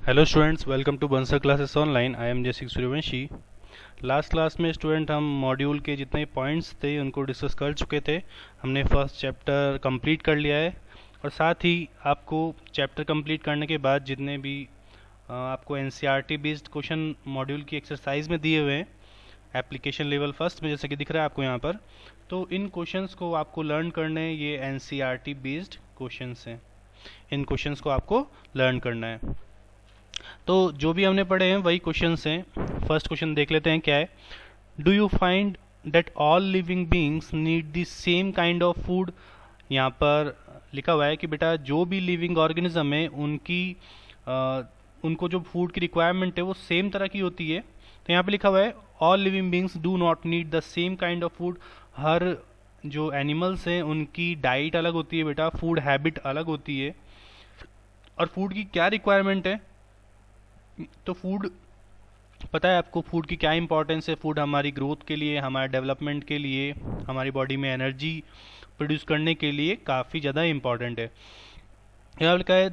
Hello students, welcome to Bansar classes online. I am जयसिक Suryavanshi. Last class में student हम module के जितने पॉइंट्स थे उनको डिस्कस कर चुके थे। हमने फर्स्ट चैप्टर कंप्लीट कर लिया है और साथ ही आपको चैप्टर कंप्लीट करने के बाद जितने भी आपको एनसीईआरटी बेस्ड क्वेश्चन मॉड्यूल की एक्सरसाइज में दिए हुए हैं एप्लीकेशन लेवल फर्स्ट में, जैसे कि दिख रहा है आपको यहाँ पर, तो इन क्वेश्चंस को आपको लर्न करने, ये एनसीईआरटी बेस्ड क्वेश्चंस हैं। इन क्वेश्चंस को आपको लर्न करना है। तो जो भी हमने पढ़े हैं वही क्वेश्चंस हैं। फर्स्ट क्वेश्चन देख लेते हैं क्या है। Do you find that all living beings need the same kind of food. यहाँ पर लिखा हुआ है कि बेटा जो भी लिविंग ऑर्गेनिज्म है उनको जो फूड की रिक्वायरमेंट है वो सेम तरह की होती है। तो यहाँ पे लिखा हुआ है all living beings do not need the same kind of food. हर जो एनिमल्स हैं उनकी डाइट अलग होती है बेटा, फूड हैबिट अलग होती है। और फूड की क्या रिक्वायरमेंट है, तो फूड पता है आपको फूड की क्या इंपॉर्टेंस है। फूड हमारी ग्रोथ के लिए, हमारे डेवलपमेंट के लिए, हमारी बॉडी में एनर्जी प्रोड्यूस करने के लिए काफ़ी ज़्यादा इंपॉर्टेंट है। यहाँ लिखा है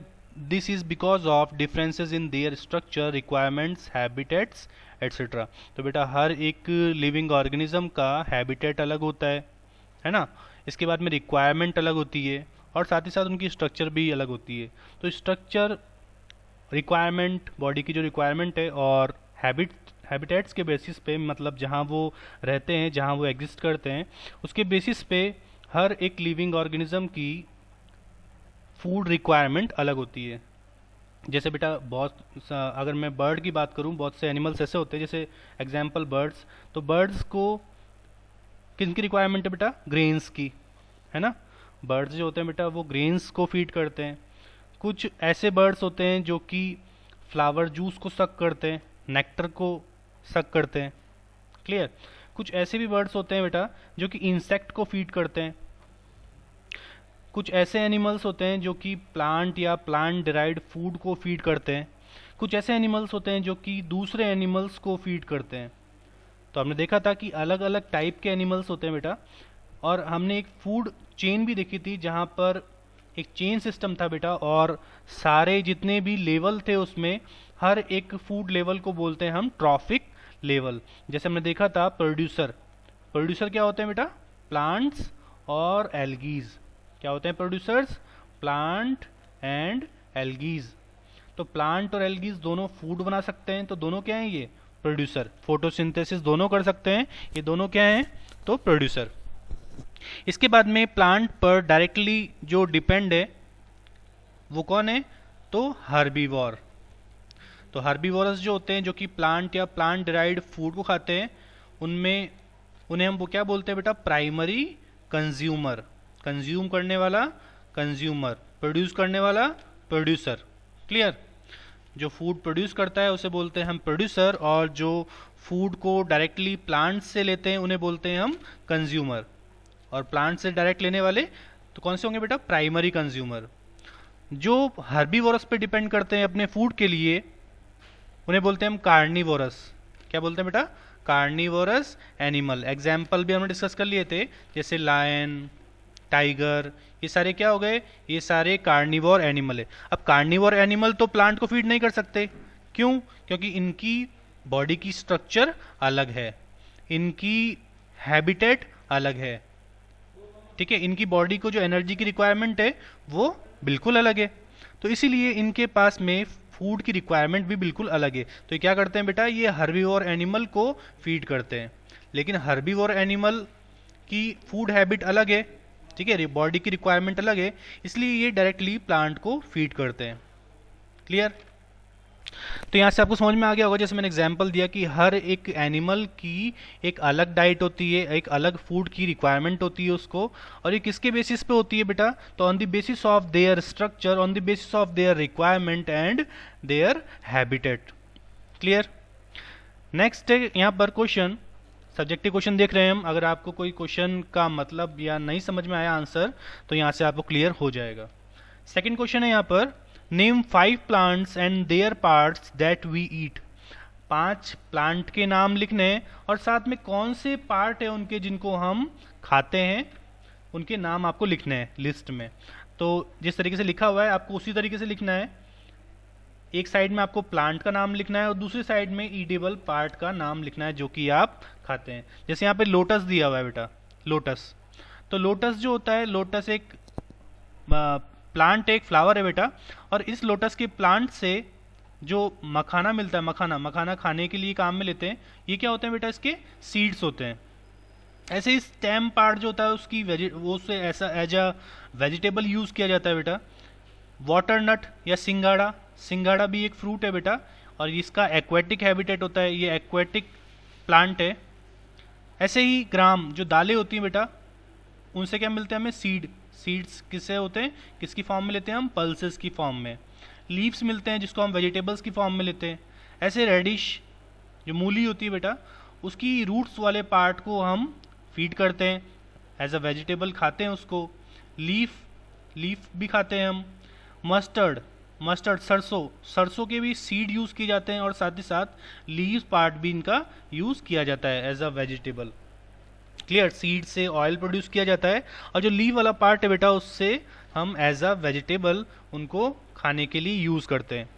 this is because of differences in their structure, requirements, habitats etcetera. तो बेटा हर एक लिविंग ऑर्गेनिज्म का हैबिटेट अलग होता है ना। इसके बाद में रिक्वायरमेंट अलग होती है और साथ ही साथ उनकी स्ट्रक्चर भी अलग होती है। तो स्ट्रक्चर, रिक्वायरमेंट, बॉडी की जो रिक्वायरमेंट है, और हैबिटेट्स के बेसिस पे, मतलब जहाँ वो रहते हैं, जहाँ वो एग्जिस्ट करते हैं, उसके बेसिस पे हर एक लिविंग ऑर्गेनिज्म की फूड रिक्वायरमेंट अलग होती है। जैसे बेटा अगर मैं बर्ड की बात करूँ, बहुत से एनिमल्स ऐसे होते हैं, जैसे एग्जाम्पल बर्ड्स। तो बर्ड्स को किनकी रिक्वायरमेंट है बेटा? ग्रेन्स की, है ना। बर्ड्स जो होते हैं बेटा वो ग्रेन्स को फीड करते हैं। कुछ ऐसे बर्ड्स होते हैं जो कि फ्लावर जूस को सक करते हैं, नेक्टर को सक करते हैं। क्लियर। कुछ ऐसे भी बर्ड्स होते हैं बेटा जो कि इंसेक्ट को फीड करते हैं। कुछ ऐसे एनिमल्स होते हैं जो कि प्लांट या प्लांट डिराइव्ड फूड को फीड करते हैं। कुछ ऐसे एनिमल्स होते हैं जो कि दूसरे एनिमल्स को फीड करते हैं। तो हमने देखा था कि अलग अलग टाइप के एनिमल्स होते हैं बेटा, और हमने एक फूड चेन भी देखी थी जहाँ पर एक चेन सिस्टम था बेटा, और सारे जितने भी लेवल थे उसमें हर एक फूड लेवल को बोलते हैं हम ट्रॉफिक लेवल। जैसे हमने देखा था प्रोड्यूसर। प्रोड्यूसर क्या होते हैं बेटा? प्लांट्स और एल्गीज। क्या होते हैं प्रोड्यूसर्स? Plant and algae. तो प्लांट और एल्गीज दोनों फूड बना सकते हैं, तो दोनों क्या हैं? ये प्रोड्यूसर। फोटोसिंथेसिस दोनों कर सकते हैं, ये दोनों क्या हैं? तो प्रोड्यूसर। इसके बाद में प्लांट पर डायरेक्टली जो डिपेंड है वो कौन है? तो हर्बीवोर। तो हर्बीवोरस जो होते हैं, जो कि प्लांट या प्लांट डिराइव्ड फूड को खाते हैं, उन्हें हम वो क्या बोलते हैं बेटा? Primary consumer. कंज्यूम करने वाला कंज्यूमर, प्रोड्यूस करने वाला प्रोड्यूसर। क्लियर। जो फूड प्रोड्यूस करता है उसे बोलते हैं हम प्रोड्यूसर, और जो फूड को डायरेक्टली प्लांट से लेते हैं उन्हें बोलते हैं हम कंज्यूमर। और प्लांट से डायरेक्ट लेने वाले तो कौन से होंगे बेटा? Primary consumer. जो हर्बीवोरस पे डिपेंड करते हैं अपने फूड के लिए उन्हें बोलते हैं हम कार्निवोरस। क्या बोलते हैं बेटा? Carnivorous animal. एग्जाम्पल भी हमने डिस्कस कर लिए थे, जैसे लायन, टाइगर, ये सारे क्या हो गए? ये सारे कार्निवोर एनिमल है। अब कार्निवोर एनिमल तो प्लांट को फीड नहीं कर सकते। क्यों? क्योंकि इनकी बॉडी की स्ट्रक्चर अलग है, इनकी हैबिटेट अलग है। ठीक है, इनकी बॉडी को जो एनर्जी की रिक्वायरमेंट है वो बिल्कुल अलग है। तो इसीलिए इनके पास में फूड की रिक्वायरमेंट भी बिल्कुल अलग है। तो ये क्या करते हैं बेटा? ये हर्बीवोर एनिमल को फीड करते हैं। लेकिन हर्बीवोर एनिमल की फूड हैबिट अलग है, ठीक है, बॉडी की रिक्वायरमेंट अलग है, इसलिए ये डायरेक्टली प्लांट को फीड करते हैं। क्लियर। तो यहाँ से आपको समझ में आ गया होगा, जैसे मैंने एग्जांपल दिया कि हर एक एनिमल की एक अलग डाइट होती है, एक अलग फूड की रिक्वायरमेंट होती है उसको, और ये किसके बेसिस पे होती है बेटा? तो on the basis of their structure, on the basis of their requirement and their habitat. Clear. Next है यहाँ पर क्वेश्चन, सब्जेक्टिव क्वेश्चन देख रहे हैं हम। अगर आपको कोई क्वेश्चन का मतलब या नहीं समझ में आया आंसर, तो यहाँ से आपको क्लियर हो जाएगा। सेकेंड क्वेश्चन है यहाँ पर, name 5 plants and their parts that we eat. 5 plant के नाम लिखने हैं और साथ में कौन से पार्ट है उनके जिनको हम खाते हैं, उनके नाम आपको लिखने हैं लिस्ट में। तो जिस तरीके से लिखा हुआ है आपको उसी तरीके से लिखना है। एक साइड में आपको प्लांट का नाम लिखना है और दूसरी साइड में ईटेबल पार्ट का नाम लिखना है जो कि आप खाते हैं। जैसे यहाँ पे लोटस दिया हुआ है बेटा, लोटस, तो लोटस जो होता है, लोटस एक प्लांट, एक फ्लावर है बेटा, और इस लोटस के प्लांट से जो मखाना मिलता है, मखाना खाने के लिए काम में लेते हैं, ये क्या होते हैं बेटा, इसके सीड्स होते हैं। ऐसे ही स्टेम पार्ट जो होता है उसकी वो उससे ऐसा एज अ वेजिटेबल यूज़ किया जाता है बेटा। वाटरनट या सिंगाड़ा, सिंगाड़ा भी एक फ्रूट है बेटा, और इसका एक्वेटिक हैबिटेट होता है, ये एक्वेटिक प्लांट है। ऐसे ही ग्राम, जो दालें होती हैं बेटा, उनसे क्या मिलते हैं हमें, सीड्स किससे होते हैं, किसकी फॉर्म में लेते हैं हम, पल्सेस की फॉर्म में। लीव्स मिलते हैं जिसको हम वेजिटेबल्स की फॉर्म में लेते हैं। ऐसे रेडिश, जो मूली होती है बेटा, उसकी रूट्स वाले पार्ट को हम फीड करते हैं, एज अ वेजिटेबल खाते हैं उसको। लीफ भी खाते हैं हम। मस्टर्ड सरसों के भी सीड यूज़ किए जाते हैं, और साथ ही साथ लीव्स पार्ट भी इनका यूज़ किया जाता है as a vegetable. Clear, seed से ऑयल प्रोड्यूस किया जाता है, और जो लीव वाला पार्ट है बेटा, उससे हम एज अ वेजिटेबल उनको खाने के लिए यूज़ करते हैं।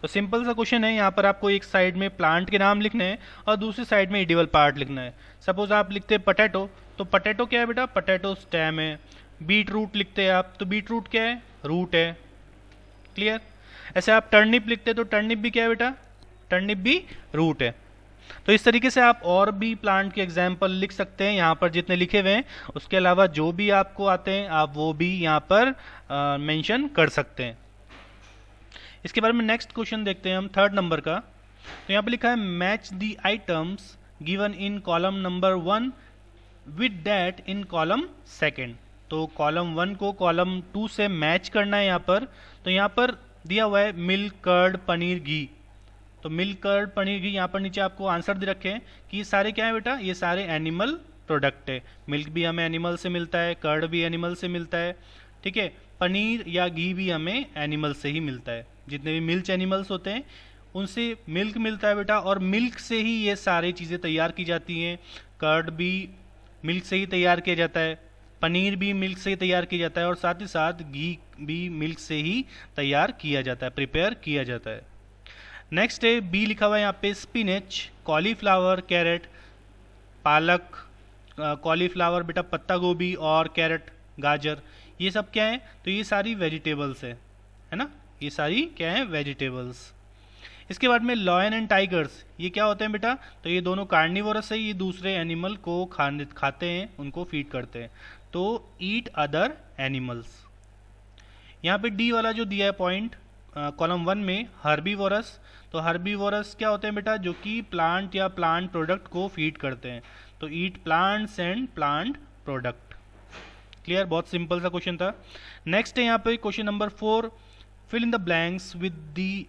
तो सिंपल सा क्वेश्चन है, यहाँ पर आपको एक साइड में प्लांट के नाम लिखने हैं और दूसरी साइड में एडिबल पार्ट लिखना है। सपोज आप लिखते हैं पटेटो, तो पटेटो क्या है बेटा, पटेटो स्टेम है। बीट रूट लिखते हैं आप, तो बीट रूट क्या है, रूट है। क्लियर। ऐसे आप टर्निप लिखते हैं, तो टर्निप भी क्या है बेटा, टर्निप भी रूट है। तो इस तरीके से आप और भी प्लांट के एग्जाम्पल लिख सकते हैं, यहाँ पर जितने लिखे हुए हैं, उसके अलावा जो भी आपको आते हैं आप वो भी यहाँ पर मेंशन कर सकते हैं। इसके बारे में नेक्स्ट क्वेश्चन देखते हैं हम, 3rd नंबर का। तो यहाँ पे लिखा है match the items given in column number 1 with that in column 2। तो कॉलम 1 को कॉलम 2 से मैच करना है यहाँ पर। तो यहाँ पर दिया हुआ है मिल्क, कर्ड, पनीर, घी। तो मिल्क, कर्ड, पनीर, घी, यहाँ पर नीचे आपको आंसर दे रखे हैं कि ये सारे क्या है बेटा, ये सारे एनिमल प्रोडक्ट है। मिल्क भी हमें एनिमल से मिलता है, कर्ड भी एनिमल से मिलता है, ठीक है, पनीर या घी भी हमें एनिमल से ही मिलता है। जितने भी मिल्क एनिमल्स होते हैं उनसे मिल्क मिलता है बेटा, और मिल्क से ही ये सारी चीज़ें तैयार की जाती हैं। कर्ड भी मिल्क से ही तैयार किया जाता है, पनीर भी मिल्क से ही तैयार किया जाता है, और साथ ही साथ घी भी मिल्क से ही तैयार किया जाता है, प्रिपेयर किया जाता है। नेक्स्ट है बी लिखा हुआ है यहाँ पे, स्पिनच, कॉलीफ्लावर, कैरेट, पालक, कॉलीफ्लावर बेटा पत्ता गोभी, और कैरेट गाजर, ये सब क्या है, तो ये सारी वेजिटेबल्स है ना, ये सारी क्या है, वेजिटेबल्स। इसके बाद में लॉयन एंड टाइगर्स, ये क्या होते हैं बेटा, तो ये दोनों कार्निवोरस है, ये दूसरे एनिमल को खाते हैं, उनको फीड करते हैं, तो ईट अदर एनिमल्स। यहाँ पे डी वाला जो दिया है पॉइंट कॉलम 1 में, हर्बीवोरस, तो हर्बीवोरस क्या होते हैं बेटा, जो कि प्लांट या प्लांट प्रोडक्ट को फीड करते हैं, तो eat plants and plant product. Clear, बहुत सिंपल सा क्वेश्चन था। नेक्स्ट है यहाँ पे question number 4, fill in the blanks with the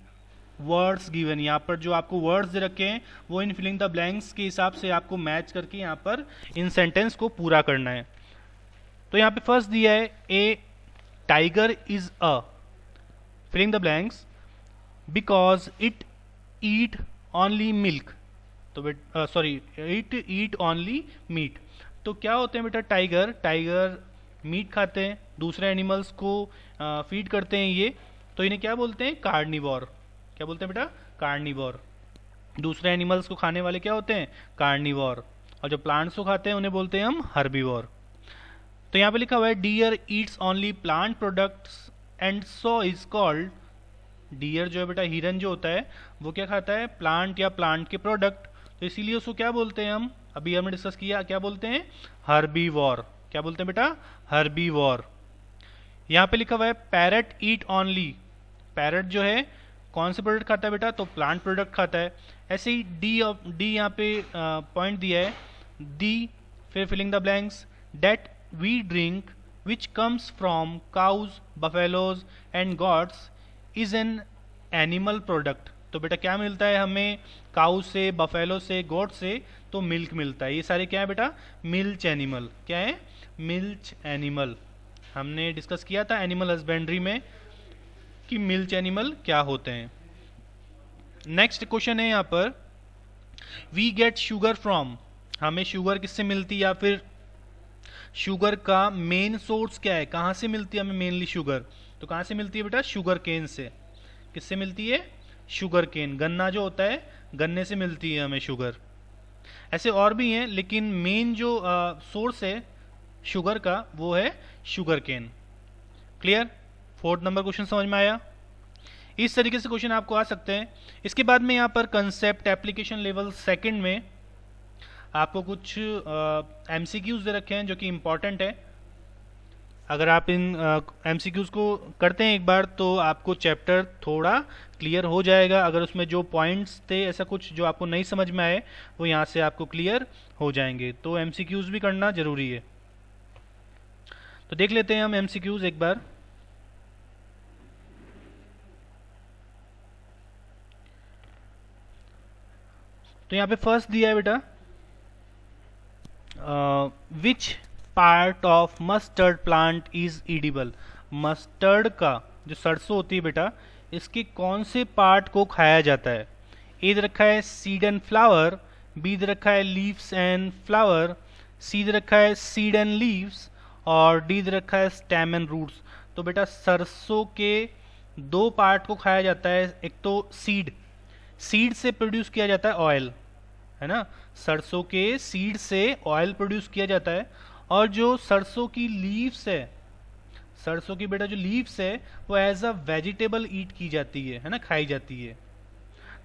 words given. यहाँ पर जो आपको वर्ड्स दे रखे हैं वो इन फिलिंग द ब्लैंक्स के हिसाब से आपको मैच करके यहाँ पर इन सेंटेंस को पूरा करना है। तो यहाँ पे फर्स्ट दिया है, a tiger is a, filling the blanks, because it eat only milk, तो sorry it eat only meat. तो क्या होते हैं बेटा, टाइगर मीट खाते हैं, दूसरे एनिमल्स को फीड करते हैं ये, तो इन्हें क्या बोलते हैं, कार्निवोर। क्या बोलते हैं बेटा, कार्निवोर। दूसरे एनिमल्स को खाने वाले क्या होते हैं, कार्निवोर, और जो प्लांट्स को खाते हैं उन्हें बोलते हैं हम हर्बीवोर। तो यहाँ पे लिखा हुआ है deer eats only plant products and so is called, deer जो है बेटा, हिरन जो होता है वो क्या खाता है, प्लांट या प्लांट के प्रोडक्ट, तो इसीलिए उसको क्या बोलते हैं हम, अभी हमने डिस्कस किया, क्या बोलते हैं, हर्बीवोर। क्या बोलते हैं बेटा, हर्बीवोर। यहाँ पे लिखा हुआ है पैरट ईट ओनली, पैरट जो है कौन से प्रोडक्ट खाता है बेटा, तो प्लांट प्रोडक्ट खाता है। ऐसे ही डी यहाँ पे पॉइंट दिया है, दी, फिर filling the blanks, that we drink which comes from cows, buffaloes and goats is an animal product. तो बेटा क्या मिलता है हमें, काउ से, बफेलो से, गोट से, तो मिल्क मिलता है। ये सारे क्या है बेटा, मिल्च एनिमल। क्या है, मिल्च एनिमल। हमने डिस्कस किया था एनिमल हस्बेंड्री में कि मिल्च एनिमल क्या होते हैं। नेक्स्ट क्वेश्चन है यहाँ पर, वी गेट शुगर फ्रॉम, हमें शुगर किससे मिलती है, या फिर शुगर का मेन सोर्स क्या है, कहाँ से मिलती है हमें मेनली शुगर, तो कहाँ से मिलती है बेटा, शुगर केन से। किससे मिलती है, शुगर केन, गन्ना जो होता है गन्ने से मिलती है हमें शुगर। ऐसे और भी हैं लेकिन मेन जो सोर्स है शुगर का वो है sugar cane. Clear? 4th number question समझ में आया? इस तरीके से क्वेश्चन आपको आ सकते हैं। इसके बाद में यहाँ पर कंसेप्ट एप्लीकेशन लेवल 2nd में आपको कुछ MCQs दे रखे हैं जो कि इम्पॉर्टेंट है। अगर आप इन MCQs को करते हैं एक बार तो आपको चैप्टर थोड़ा क्लियर हो जाएगा। अगर उसमें जो पॉइंट्स थे ऐसा कुछ जो आपको नहीं समझ में आए वो यहाँ से आपको क्लियर हो जाएंगे। तो MCQs भी करना ज़रूरी है। तो देख लेते हैं हम MCQs एक बार। तो यहाँ पे फर्स्ट दिया है बेटा, which part of mustard plant is edible. Mustard का जो सरसों होती है बेटा, इसके कौन से पार्ट को खाया जाता है? ए दे रखा है सीड एंड फ्लावर, बी दे रखा है लीव्स एंड फ्लावर, सी दे रखा है सीड एंड लीव्स और डी दे रखा है स्टेम एंड रूट्स। तो बेटा सरसों के 2 पार्ट को खाया जाता है। एक तो सीड, सीड से प्रोड्यूस किया जाता है ऑयल, है ना, सरसों के सीड से ऑयल प्रोड्यूस किया जाता है। और जो सरसों की लीव्स है, सरसों की बेटा जो लीव्स है वो एज अ वेजिटेबल ईट की जाती है ना, खाई जाती है।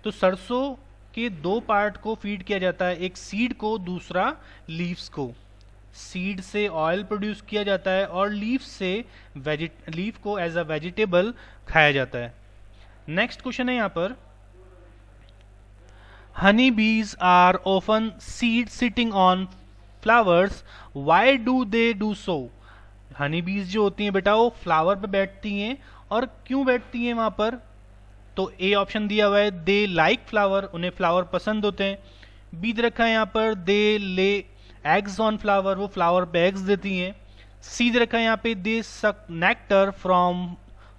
तो सरसों के 2 पार्ट को फीड किया जाता है, एक सीड को, दूसरा लीव्स को। सीड से ऑयल प्रोड्यूस किया जाता है और लीफ से लीफ को एज अ वेजिटेबल खाया जाता है। नेक्स्ट क्वेश्चन है यहाँ पर, honey bees are often seen sitting on flowers, why do they do so. Honey bees जो होती हैं बेटा वो फ्लावर पे बैठती हैं, और क्यों बैठती हैं वहां पर? तो ए ऑप्शन दिया हुआ है दे लाइक फ्लावर, उन्हें फ्लावर पसंद होते हैं। बी दे रखा है यहाँ पर दे ले एग्स ऑन फ्लावर, वो फ्लावर पे एग्स देती हैं। सी दे रखा है यहाँ पे दे सक नेक्टर फ्रॉम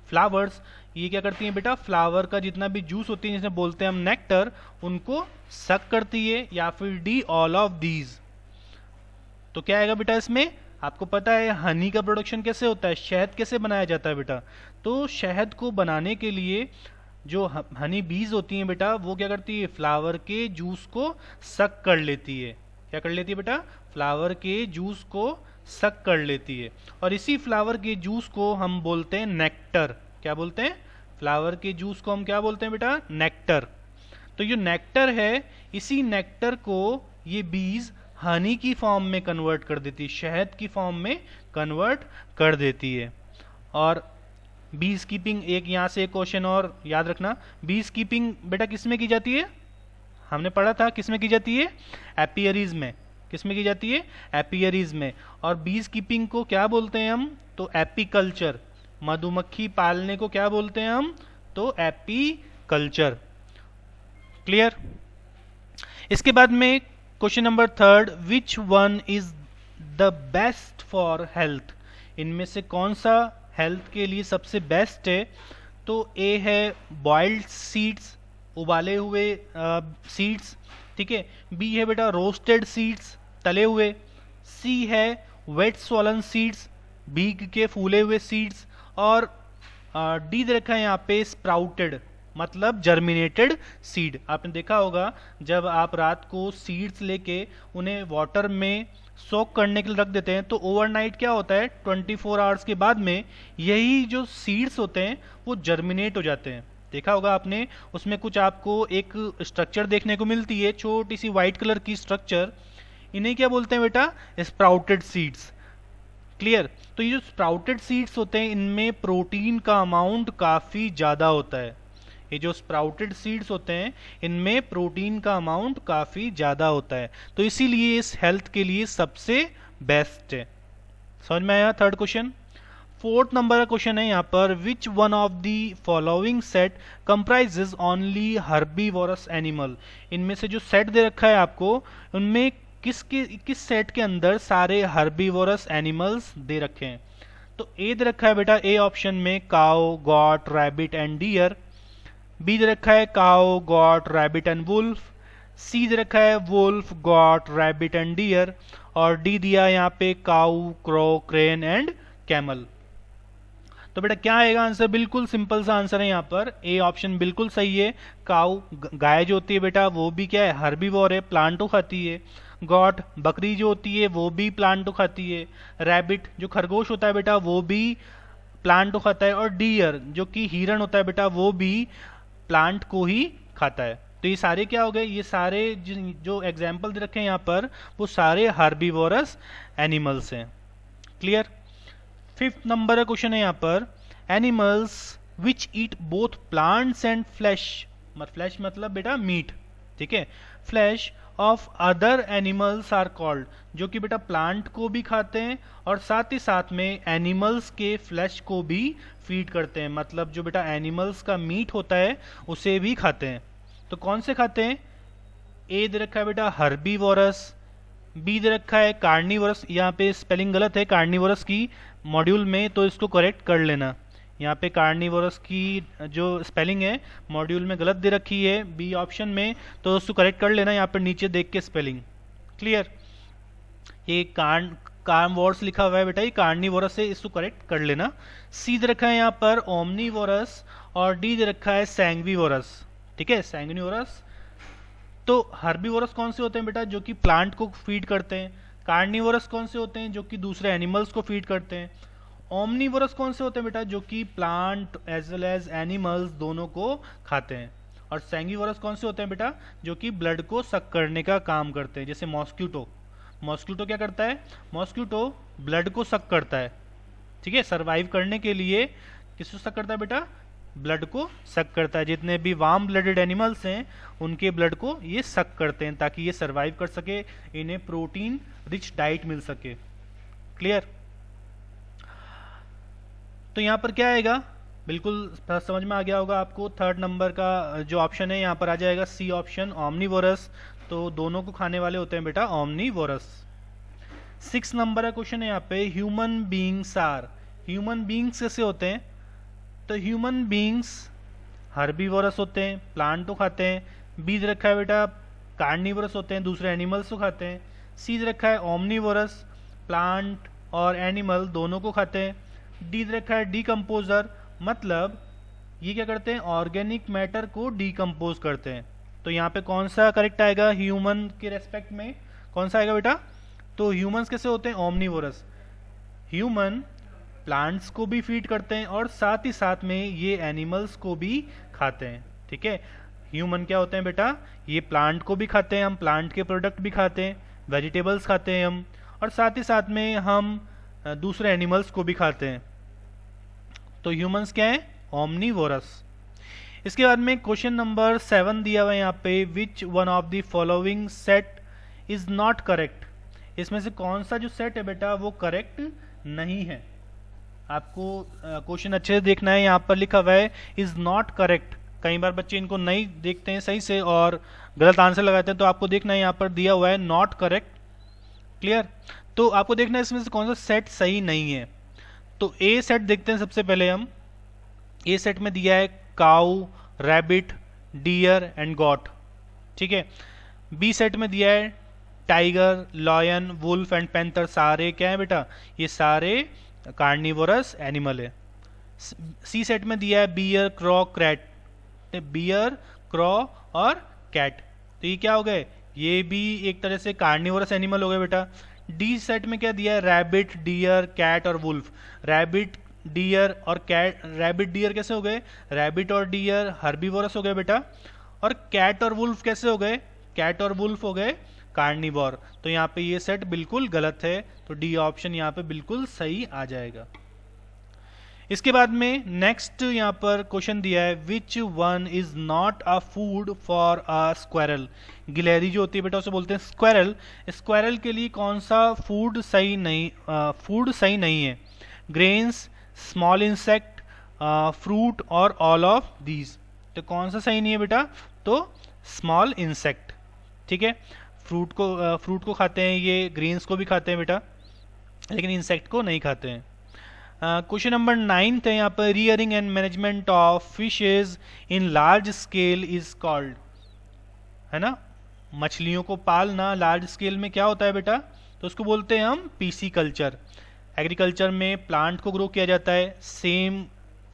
फ्लावर्स, ये क्या करती हैं बेटा, फ्लावर का जितना भी जूस होती है जिसे बोलते हैं हम नेक्टर, उनको सक करती है। या फिर डी ऑल ऑफ दीज। तो क्या आएगा बेटा इसमें? आपको पता है हनी का प्रोडक्शन कैसे होता है, शहद कैसे बनाया जाता है बेटा। तो शहद को बनाने के लिए जो हनी बीज होती हैं बेटा वो क्या करती है, फ्लावर के जूस को सक कर लेती है। क्या कर लेती है बेटा? फ्लावर के जूस को सक कर लेती है। और इसी फ्लावर के जूस को हम बोलते हैं नेक्टर। क्या बोलते हैं? फ्लावर के जूस को हम क्या बोलते हैं बेटा? नेक्टर। तो ये नेक्टर है, इसी नेक्टर को ये बीज हनी की फॉर्म में कन्वर्ट कर देती है, शहद की फॉर्म में कन्वर्ट कर देती है। और बीज कीपिंग, एक यहाँ से एक क्वेश्चन और याद रखना, बीज कीपिंग बेटा किस में की जाती है? हमने पढ़ा था किस में की जाती है? एपियरीज में। किस में की जाती है? एपियरीज में। और बीज कीपिंग को क्या बोलते हैं हम? तो एपीकल्चर। मधुमक्खी पालने को क्या बोलते हैं हम? तो एपीकल्चर। क्लियर? इसके बाद में question number 3, which one is the best for health. इनमें से कौन सा हेल्थ के लिए सबसे बेस्ट है? तो ए है बॉइल्ड सीड्स, उबाले हुए सीड्स, ठीक है। बी है बेटा रोस्टेड सीड्स, तले हुए। सी है वेट स्वॉलन सीड्स, भीग के फूले हुए सीड्स। और डी दे रखा है यहाँ पे स्प्राउटेड, मतलब जर्मिनेटेड सीड। आपने देखा होगा जब आप रात को सीड्स लेके उन्हें वाटर में सोक करने के लिए रख देते हैं तो ओवरनाइट क्या होता है, 24 आवर्स के बाद में यही जो सीड्स होते हैं वो जर्मिनेट हो जाते हैं। देखा होगा आपने, उसमें कुछ आपको एक स्ट्रक्चर देखने को मिलती है, छोटी सी वाइट कलर की स्ट्रक्चर। इन्हें क्या बोलते हैं बेटा? Sprouted seeds. क्लियर? तो ये जो स्प्राउटेड सीड्स होते हैं इनमें प्रोटीन का अमाउंट काफ़ी ज़्यादा होता है। ये जो स्प्राउटेड सीड्स होते हैं इनमें प्रोटीन का अमाउंट काफ़ी ज़्यादा होता है, तो इसीलिए इस हेल्थ के लिए सबसे बेस्ट है। समझ में आया? 3rd question. 4th नंबर का क्वेश्चन है यहाँ पर, which one of the following set comprises only herbivorous animal. इनमें से जो सेट दे रखा है आपको उनमें किस सेट के अंदर सारे हर्बीवोरस एनिमल्स दे रखे हैं? तो ए दे रखा है बेटा ए ऑप्शन में cow, goat, rabbit and deer. B दे रखा है cow, goat, rabbit and wolf. C दे रखा है wolf, goat, rabbit and deer. और डी दिया यहाँ पे cow, crow, crane and camel. तो बेटा क्या आएगा आंसर, बिल्कुल सिंपल सा आंसर है यहाँ पर, ए ऑप्शन बिल्कुल सही है। काऊ गाय जो होती है बेटा वो भी क्या है, हर्बीवोर है, प्लांट को खाती है। गॉट बकरी जो होती है वो भी प्लांट को खाती है। रैबिट जो खरगोश होता है बेटा वो भी प्लांट को खाता है। और डियर जो कि हिरण होता है बेटा वो भी प्लांट को ही खाता है। तो ये सारे क्या हो गए, ये सारे जो एग्जाम्पल दे रखे हैं यहाँ पर वो सारे हार्बीवोरस एनिमल्स हैं। क्लियर। फिफ्थ नंबर का क्वेश्चन है यहाँ पर, animals which eat both plants and flesh, flesh मतलब बेटा मीट, ठीक है, flesh of other animals are called, जो कि बेटा प्लांट को भी खाते हैं और साथ ही साथ में एनिमल्स के फ्लैश को भी फीड करते हैं, मतलब जो बेटा एनिमल्स का मीट होता है उसे भी खाते हैं। तो कौन से खाते हैं, ए दे रखा है बेटा हर्बीवोरस, बी दे रखा है कार्निवोरस, यहाँ पे स्पेलिंग गलत है कार्निवोरस की मॉड्यूल में, तो इसको करेक्ट कर लेना। यहाँ पे कार्निवोरस की जो स्पेलिंग है मॉड्यूल में गलत दे रखी है बी ऑप्शन में, तो उसको करेक्ट कर लेना यहाँ पर नीचे देख के स्पेलिंग। क्लियर। ये कार्निवोरस लिखा हुआ है बेटा, ये कार्निवोरस है, इसको करेक्ट कर लेना। सी दे रखा है यहाँ पर ओमनीवोरस और डी दे रखा है सैंग्विवोरस, ठीक है, सैंग्विवोरस। तो हर्बीवोरस कौन से होते हैं बेटा, जो कि प्लांट को फीड करते हैं। कार्निवोरस कौन से होते हैं, जो कि दूसरे एनिमल्स को फीड करते हैं। ओमनीवोरस कौन से होते हैं बेटा, जो कि plant as well as animals दोनों को खाते हैं। और सैंग्विवोरस कौन से होते हैं बेटा, जो कि ब्लड को सक करने का काम करते हैं। जैसे मॉस्क्यूटो, मॉस्क्यूटो क्या करता है, मॉस्क्यूटो ब्लड को सक करता है, ठीक है, सर्वाइव करने के लिए किसको सक करता है बेटा, ब्लड को सक करता है। जितने भी वार्म ब्लडेड एनिमल्स हैं उनके ब्लड को ये सक करते हैं ताकि ये सर्वाइव कर सके, इन्हें प्रोटीन रिच डाइट मिल सके। क्लियर। तो यहाँ पर क्या आएगा, बिल्कुल समझ में आ गया होगा आपको, थर्ड नंबर का जो ऑप्शन है यहाँ पर आ जाएगा सी ऑप्शन ओमनीवोरस, तो दोनों को खाने वाले होते हैं बेटा ओमनीवोरस। 6 नंबर का क्वेश्चन है यहाँ पे, human beings are, human beings कैसे होते हैं, तो ह्यूमन बीइंग्स हर्बीवोरस होते हैं, प्लांट को खाते हैं। बी दे रखा है बेटा कार्निवोरस होते हैं, दूसरे एनिमल्स को खाते हैं। सी दे रखा है ओमनीवोरस, प्लांट और एनिमल दोनों को खाते हैं। डी दे रखा है डीकम्पोजर, मतलब ये क्या करते हैं, ऑर्गेनिक मैटर को डीकम्पोज करते हैं। तो यहाँ पे कौन सा करेक्ट आएगा ह्यूमन के रेस्पेक्ट में, कौन सा आएगा बेटा, तो ह्यूमंस कैसे होते हैं, ओमनीवोरस। ह्यूमन प्लांट्स को भी फीड करते हैं और साथ ही साथ में ये एनिमल्स को भी खाते हैं, ठीक है। ह्यूमन क्या होते हैं बेटा, ये प्लांट को भी खाते हैं, हम प्लांट के प्रोडक्ट भी खाते हैं, वेजिटेबल्स खाते हैं हम, और साथ ही साथ में हम दूसरे एनिमल्स को भी खाते हैं। तो ह्यूमंस क्या है, ओमनीवोरस। इसके बाद में क्वेश्चन नंबर 7 दिया हुआ है यहाँ पे, विच one of the following set is not correct, इसमें से कौन सा जो सेट है बेटा वो करेक्ट नहीं है। आपको क्वेश्चन अच्छे से देखना है, यहाँ पर लिखा हुआ है इज नॉट करेक्ट, कई बार बच्चे इनको नहीं देखते हैं सही से और गलत आंसर लगाते हैं, तो आपको देखना है यहाँ पर दिया हुआ है नॉट करेक्ट। क्लियर। तो आपको देखना है इसमें से कौन सा सेट सही नहीं है। तो ए सेट देखते हैं सबसे पहले हम, ए सेट में दिया है cow, rabbit, deer and goat, ठीक है। बी सेट में दिया है tiger, lion, wolf and panther, सारे क्या है बेटा, ये सारे कार्निवोरस एनिमल है। सी सेट में दिया है बियर, क्रॉ, कैट, बियर, क्रॉ और कैट, तो ये क्या हो गए, ये भी एक तरह से कार्निवोरस एनिमल हो गए बेटा। डी सेट में क्या दिया है, रैबिट, डियर, कैट और वुल्फ। रैबिट, डियर और कैट, रैबिट डियर कैसे हो गए, रैबिट और डियर हर्बीवोरस हो गए बेटा। और कैट और वुल्फ कैसे हो गए, कैट और वुल्फ हो गए कार्निवोर। तो यहाँ पे ये सेट बिल्कुल गलत है, तो डी ऑप्शन यहाँ पे बिल्कुल सही आ जाएगा। इसके बाद में नेक्स्ट यहाँ पर क्वेश्चन दिया है, which one is not a food for a squirrel. गिलहरी जो होती है बेटा उसे बोलते हैं स्क्वायरल। स्क्वायरल के लिए कौन सा फूड सही नहीं है, ग्रेन्स, स्मॉल इंसेक्ट, फ्रूट और ऑल ऑफ दीज। तो कौन सा सही नहीं है बेटा, तो स्मॉल इंसेक्ट, ठीक है। फ्रूट को खाते हैं ये, ग्रेन्स को भी खाते हैं बेटा, लेकिन इंसेक्ट को नहीं खाते हैं। क्वेश्चन नंबर 9 है यहाँ पर, rearing and management of fishes in large scale is called, है ना, मछलियों को पालना लार्ज स्केल में क्या होता है बेटा, तो उसको बोलते हैं हम पीसी कल्चर। एग्रीकल्चर में प्लांट को ग्रो किया जाता है, सेम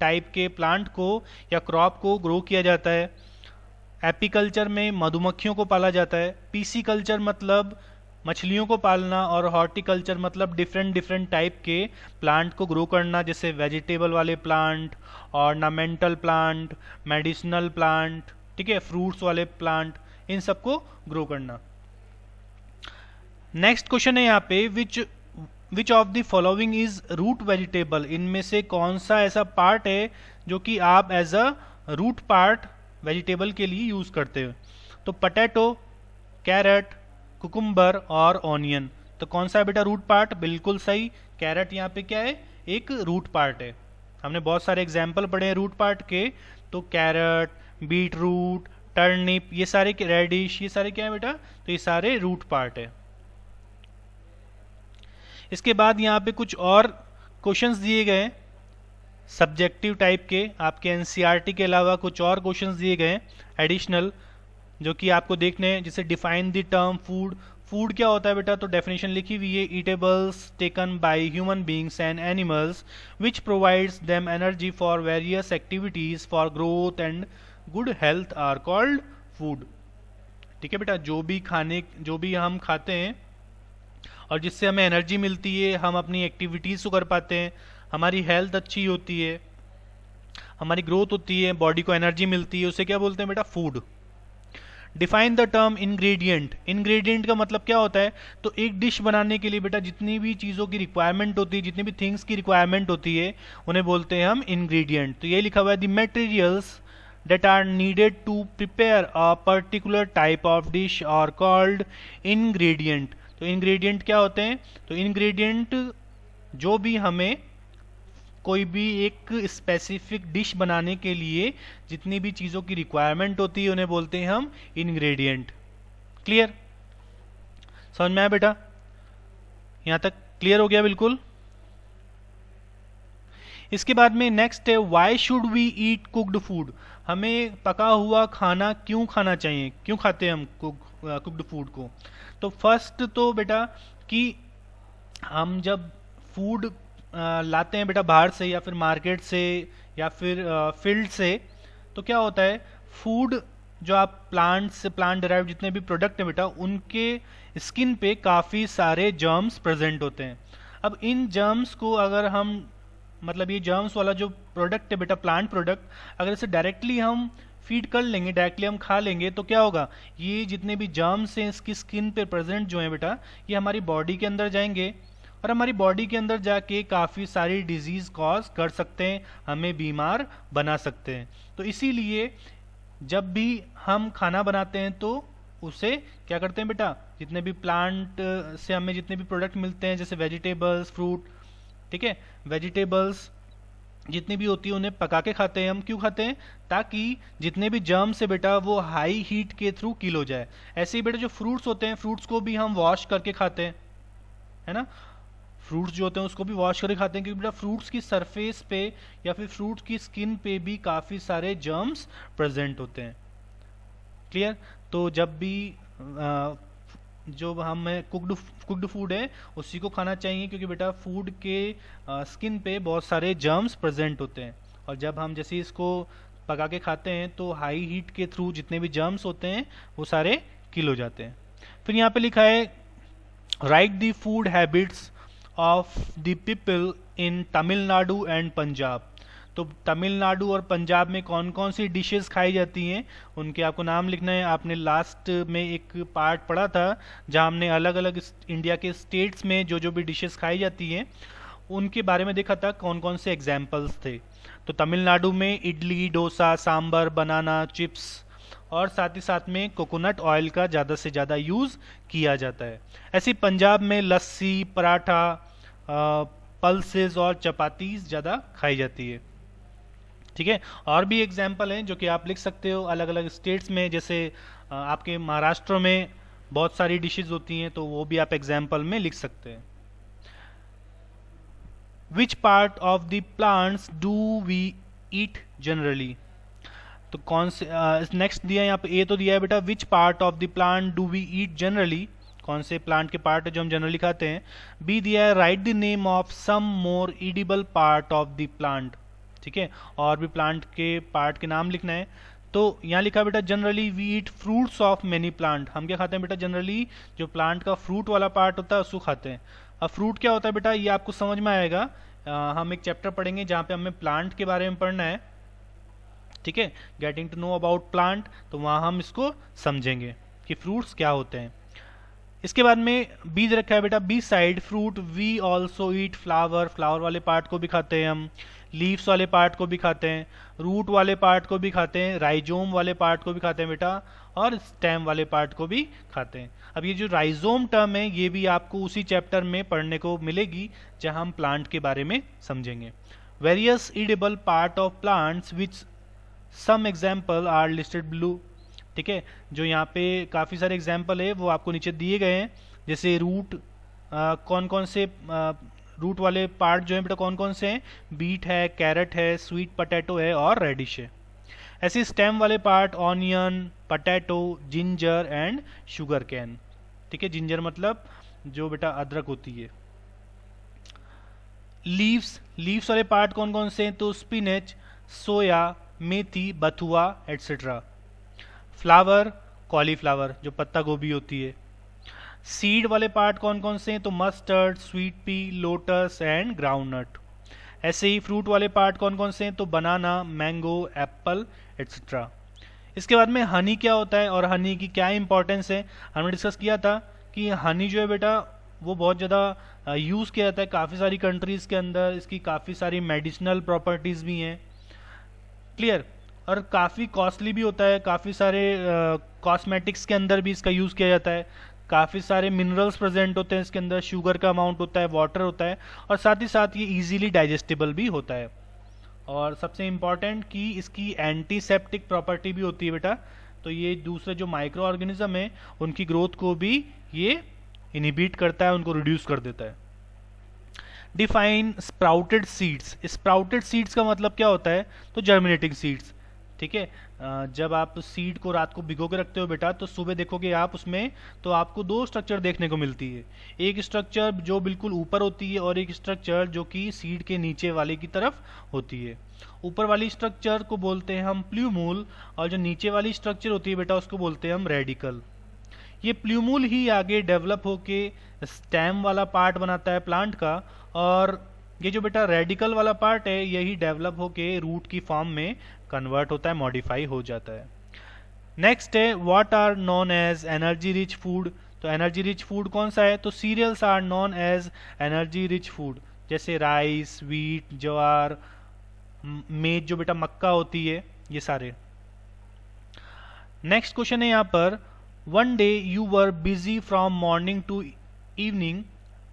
टाइप के प्लांट को या क्रॉप को ग्रो किया जाता है। एपीकल्चर में मधुमक्खियों को पाला जाता है। पीसीकल्चर मतलब मछलियों को पालना, और हॉर्टिकल्चर मतलब डिफरेंट डिफरेंट टाइप के प्लांट को ग्रो करना, जैसे वेजिटेबल वाले plant, ornamental plant, medicinal plant, ठीक है, फ्रूट्स वाले प्लांट, इन सबको ग्रो करना। नेक्स्ट क्वेश्चन है यहाँ पे, which of the following is root vegetable, इनमें से कौन सा ऐसा पार्ट है जो कि आप as a root part vegetable के लिए यूज करते हो? तो पोटैटो, कैरेट, कुकुम्बर और ऑनियन। तो कौन सा है बेटा रूट पार्ट? बिल्कुल सही, कैरेट यहाँ पे क्या है, एक रूट पार्ट है। हमने बहुत सारे एग्जाम्पल पढ़े हैं रूट पार्ट के, तो कैरेट, बीट रूट, टर्निप, ये सारे रेडिश, ये सारे क्या है बेटा? तो ये सारे रूट पार्ट है। इसके बाद यहाँ पे कुछ और क्वेश्चंस दिए गए सब्जेक्टिव टाइप के, आपके एनसीईआरटी के अलावा कुछ और क्वेश्चंस दिए गए एडिशनल, जो कि आपको देखने हैं। जैसे define the term food, food क्या होता है बेटा? तो डेफिनेशन लिखी हुई है, eatables taken by human beings and animals which provides them energy for various activities for growth and good health are called food. ठीक है बेटा, जो भी हम खाते हैं और जिससे हमें एनर्जी मिलती है, हम अपनी एक्टिविटीज को कर पाते हैं, हमारी हेल्थ अच्छी होती है, हमारी ग्रोथ होती है, बॉडी को एनर्जी मिलती है, उसे क्या बोलते हैं बेटा? Food. Define the term ingredient, ingredient का मतलब क्या होता है? तो एक डिश बनाने के लिए बेटा जितनी भी चीज़ों की रिक्वायरमेंट होती है, जितनी भी थिंग्स की रिक्वायरमेंट होती है, उन्हें बोलते हैं हम इंग्रेडिएंट। तो ये लिखा हुआ है, the materials that are needed to prepare a particular type of dish are called ingredient। तो ingredient क्या होते हैं? तो ingredient जो भी हमें कोई भी एक स्पेसिफिक डिश बनाने के लिए जितनी भी चीज़ों की रिक्वायरमेंट होती है, उन्हें बोलते हैं हम इंग्रेडिएंट। क्लियर? समझ में आया बेटा? यहाँ तक क्लियर हो गया बिल्कुल? इसके बाद में नेक्स्ट है, why should we eat cooked food, हमें पका हुआ खाना क्यों खाना चाहिए, क्यों खाते हैं हम कुक्ड फूड को? तो फर्स्ट तो बेटा कि हम जब फूड लाते हैं बेटा बाहर से या फिर मार्केट से या फिर फील्ड से, तो क्या होता है, फूड जो आप प्लांट डिराइव जितने भी प्रोडक्ट हैं बेटा, उनके स्किन पे काफ़ी सारे जर्म्स प्रेजेंट होते हैं। अब इन जर्म्स को अगर हम, मतलब ये जर्म्स वाला जो प्रोडक्ट है बेटा, प्लांट प्रोडक्ट, अगर इसे डायरेक्टली हम फीड कर लेंगे, डायरेक्टली हम खा लेंगे, तो क्या होगा, ये जितने भी जर्म्स हैं इसकी स्किन पे प्रेजेंट जो है बेटा, ये हमारी बॉडी के अंदर जाएंगे और हमारी बॉडी के अंदर जाके काफ़ी सारी डिजीज़ कॉज कर सकते हैं, हमें बीमार बना सकते हैं। तो इसीलिए जब भी हम खाना बनाते हैं तो उसे क्या करते हैं बेटा, जितने भी प्लांट से हमें जितने भी प्रोडक्ट मिलते हैं, जैसे वेजिटेबल्स, फ्रूट, ठीक है, वेजिटेबल्स जितनी भी होती है उन्हें पका के खाते हैं हम। क्यों खाते हैं? ताकि जितने भी जर्म्स है बेटा वो हाई हीट के थ्रू किल हो जाए। ऐसे ही बेटा जो फ्रूट्स होते हैं, फ्रूट्स को भी हम वॉश करके खाते हैं, है ना, फ्रूट्स जो होते हैं उसको भी वॉश करके खाते हैं, क्योंकि बेटा फ्रूट्स की सरफेस पे या फिर फ्रूट्स की स्किन पे भी काफ़ी सारे जर्म्स प्रेजेंट होते हैं। क्लियर? तो जब भी जो हम कुक्ड फूड है उसी को खाना चाहिए, क्योंकि बेटा फूड के स्किन पे बहुत सारे जर्म्स प्रेजेंट होते हैं, और जब हम जैसे इसको पका के खाते हैं तो हाई हीट के थ्रू जितने भी जर्म्स होते हैं वो सारे किल हो जाते हैं। फिर यहाँ पे लिखा है, write the food habits of the people in Tamil Nadu and Punjab. तो तमिलनाडु और पंजाब में कौन कौन सी डिशेस खाई जाती हैं उनके आपको नाम लिखना है। आपने लास्ट में एक पार्ट पढ़ा था जहां हमने अलग अलग इंडिया के स्टेट्स में जो जो भी डिशेस खाई जाती हैं उनके बारे में देखा था, कौन कौन से एग्जाम्पल्स थे। तो तमिलनाडु में इडली, डोसा, सांबर, बनाना चिप्स और साथ ही साथ में कोकोनट ऑयल का ज़्यादा से ज़्यादा यूज़ किया जाता है। ऐसे ही पंजाब में लस्सी, पराठा, पल्सेस और चपातीस ज़्यादा खाई जाती है। ठीक है, और भी एग्जाम्पल हैं जो कि आप लिख सकते हो अलग अलग स्टेट्स में, जैसे आपके महाराष्ट्र में बहुत सारी डिशेज होती हैं तो वो भी आप एग्जाम्पल में लिख सकते हैं। Which part of the plants do we eat generally. तो कौन से नेक्स्ट दिया है यहाँ पे, ए तो दिया है बेटा which part of the plant do we eat generally, कौन से प्लांट के पार्ट जो हम जनरली खाते हैं। बी दिया है write the name of some more edible part of the plant, ठीक है, और भी प्लांट के पार्ट के नाम लिखना है। तो यहाँ लिखा बेटा generally we eat fruits of many plant, हम क्या खाते हैं बेटा, जनरली जो प्लांट का फ्रूट वाला पार्ट होता है उसको खाते हैं। अब फ्रूट क्या होता है बेटा, ये आपको समझ में आएगा, हम एक चैप्टर पढ़ेंगे जहाँ पे हमें प्लांट के बारे में पढ़ना है, ठीक है, getting to know about plant, तो वहाँ हम इसको समझेंगे कि फ्रूट्स क्या होते हैं। इसके बाद में बीज रखा है बेटा, beside fruit we also eat flower, flower वाले पार्ट को भी खाते हैं हम, लीव्स वाले पार्ट को भी खाते हैं, रूट वाले पार्ट को भी खाते हैं, राइजोम वाले पार्ट को भी खाते हैं बेटा, और स्टेम वाले पार्ट को भी खाते हैं। अब ये जो राइजोम टर्म है ये भी आपको उसी चैप्टर में पढ़ने को मिलेगी जहां हम प्लांट के बारे में समझेंगे। Various edible part of plants which some example are listed below, ठीक है, जो यहाँ पे काफ़ी सारे एग्जाम्पल है वो आपको नीचे दिए गए हैं। जैसे रूट, कौन कौन से रूट वाले पार्ट जो है बेटा कौन कौन से हैं, बीट है, कैरेट है, स्वीट पोटैटो है और रेडिश है। ऐसे स्टेम वाले part onion, potato, ginger and sugar cane, ठीक है, जिंजर मतलब जो बेटा अदरक होती है। लीव्स, लीव्स वाले पार्ट कौन कौन से हैं, तो स्पिनच, सोया, मेथी, बथुआ एटसेट्रा। फ्लावर, कॉलीफ्लावर जो पत्ता गोभी होती है। सीड वाले पार्ट कौन कौन से हैं, तो mustard, sweet pea, lotus and groundnut. ऐसे ही फ्रूट वाले पार्ट कौन कौन से हैं, तो बनाना, मैंगो, एप्पल एटसेट्रा। इसके बाद में हनी क्या होता है और हनी की क्या इंपॉर्टेंस है, हमने डिस्कस किया था कि हनी जो है बेटा वो बहुत ज़्यादा यूज़ किया जाता है काफ़ी सारी कंट्रीज़ के अंदर, इसकी काफ़ी सारी मेडिसिनल प्रॉपर्टीज़ भी हैं, क्लियर, और काफ़ी कॉस्टली भी होता है, काफ़ी सारे कॉस्मेटिक्स के अंदर भी इसका यूज़ किया जाता है, काफ़ी सारे मिनरल्स प्रेजेंट होते हैं इसके अंदर, शुगर का अमाउंट होता है, वाटर होता है, और साथ ही साथ ये इजीली डाइजेस्टेबल भी होता है। और सबसे इम्पॉर्टेंट कि इसकी एंटीसेप्टिक प्रॉपर्टी भी होती है बेटा, तो ये दूसरे जो माइक्रो ऑर्गेनिज्म है उनकी ग्रोथ को भी ये इनहिबिट करता है, उनको रिड्यूस कर देता है। Define sprouted seeds, sprouted seeds का मतलब क्या होता है, तो जर्मिनेटिंग सीड्स, ठीक है, जब आप सीड को रात को भिगो के रखते हो बेटा तो सुबह देखोगे आप उसमें तो आपको दो स्ट्रक्चर देखने को मिलती है, एक स्ट्रक्चर जो बिल्कुल ऊपर होती है और एक स्ट्रक्चर जो कि सीड के नीचे वाले की तरफ होती है। ऊपर वाली स्ट्रक्चर को बोलते हैं हम प्ल्यूमूल और जो नीचे वाली स्ट्रक्चर होती है बेटा उसको बोलते हैं हम रेडिकल। ये प्ल्यूमूल ही आगे डेवलप होके स्टेम वाला पार्ट बनाता है प्लांट का, और ये जो बेटा रेडिकल वाला पार्ट है यही डेवलप होके रूट की फॉर्म में कन्वर्ट होता है, मॉडिफाई हो जाता है। नेक्स्ट है what are known as energy rich food, तो एनर्जी रिच फूड कौन सा है, तो cereals are known as energy rich food, जैसे राइस, व्हीट, ज्वार, मेज जो बेटा मक्का होती है, ये सारे। नेक्स्ट क्वेश्चन है यहाँ पर, one day you were busy from morning to evening,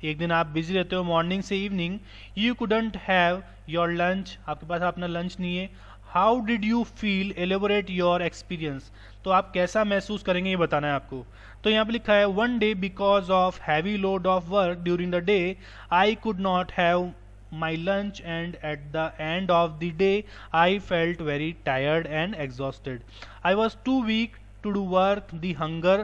एक दिन आप बिजी रहते हो मॉर्निंग से evening, you couldn't have your lunch, आपके पास अपना लंच नहीं है, how did you feel, elaborate your experience, तो आप कैसा महसूस करेंगे ये बताना है आपको। तो यहाँ पे लिखा है one day because of heavy load of work during the day I could not have my lunch and at the end of the day I felt very tired and exhausted. I was too weak to do work. The hunger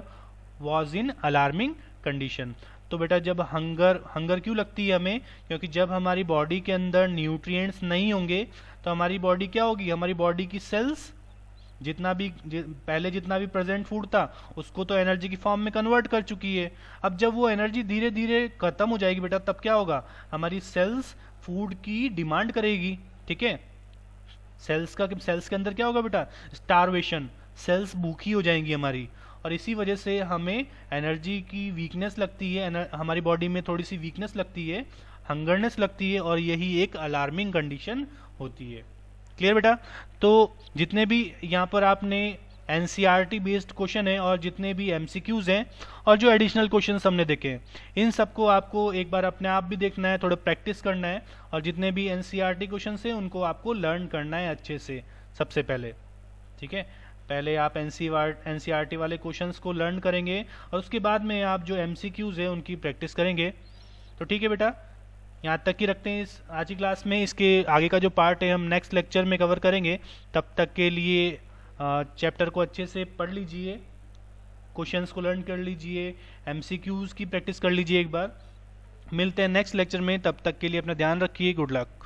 was in alarming condition. तो बेटा जब hunger क्यों लगती है हमें, क्योंकि जब हमारी बॉडी के अंदर न्यूट्रिएंट्स नहीं होंगे तो हमारी बॉडी क्या होगी, हमारी बॉडी की सेल्स पहले जितना भी प्रेजेंट फूड था उसको तो एनर्जी की फॉर्म में कन्वर्ट कर चुकी है। अब जब वो एनर्जी धीरे धीरे खत्म हो जाएगी बेटा तब क्या होगा, हमारी सेल्स फूड की डिमांड करेगी, ठीक है, सेल्स के अंदर क्या होगा बेटा, स्टारवेशन, सेल्स भूखी हो जाएंगी हमारी, और इसी वजह से हमें एनर्जी की वीकनेस लगती है, हमारी बॉडी में थोड़ी सी वीकनेस लगती है, हंगरनेस लगती है, और यही एक अलार्मिंग कंडीशन होती है। क्लियर बेटा, तो जितने भी यहाँ पर आपने एनसीईआरटी बेस्ड क्वेश्चन है और जितने भी एमसीक्यूज हैं और जो एडिशनल क्वेश्चंस हमने देखे हैं इन सबको आपको एक बार अपने आप भी देखना है, थोड़ा प्रैक्टिस करना है, और जितने भी एनसीईआरटी क्वेश्चंस हैं उनको आपको लर्न करना है अच्छे से सबसे पहले, ठीक है। पहले आप एनसीईआरटी वाले क्वेश्चंस को लर्न करेंगे और उसके बाद में आप जो एमसीक्यूज है उनकी प्रैक्टिस करेंगे। तो ठीक है बेटा, यहाँ तक ही रखते हैं इस आज की क्लास में, इसके आगे का जो पार्ट है हम नेक्स्ट लेक्चर में कवर करेंगे। तब तक के लिए चैप्टर को अच्छे से पढ़ लीजिए। क्वेश्चंस को लर्न कर लीजिए, एमसीक्यूज की प्रैक्टिस कर लीजिए एक बार। मिलते हैं नेक्स्ट लेक्चर में, तब तक के लिए अपना ध्यान रखिए। Good luck.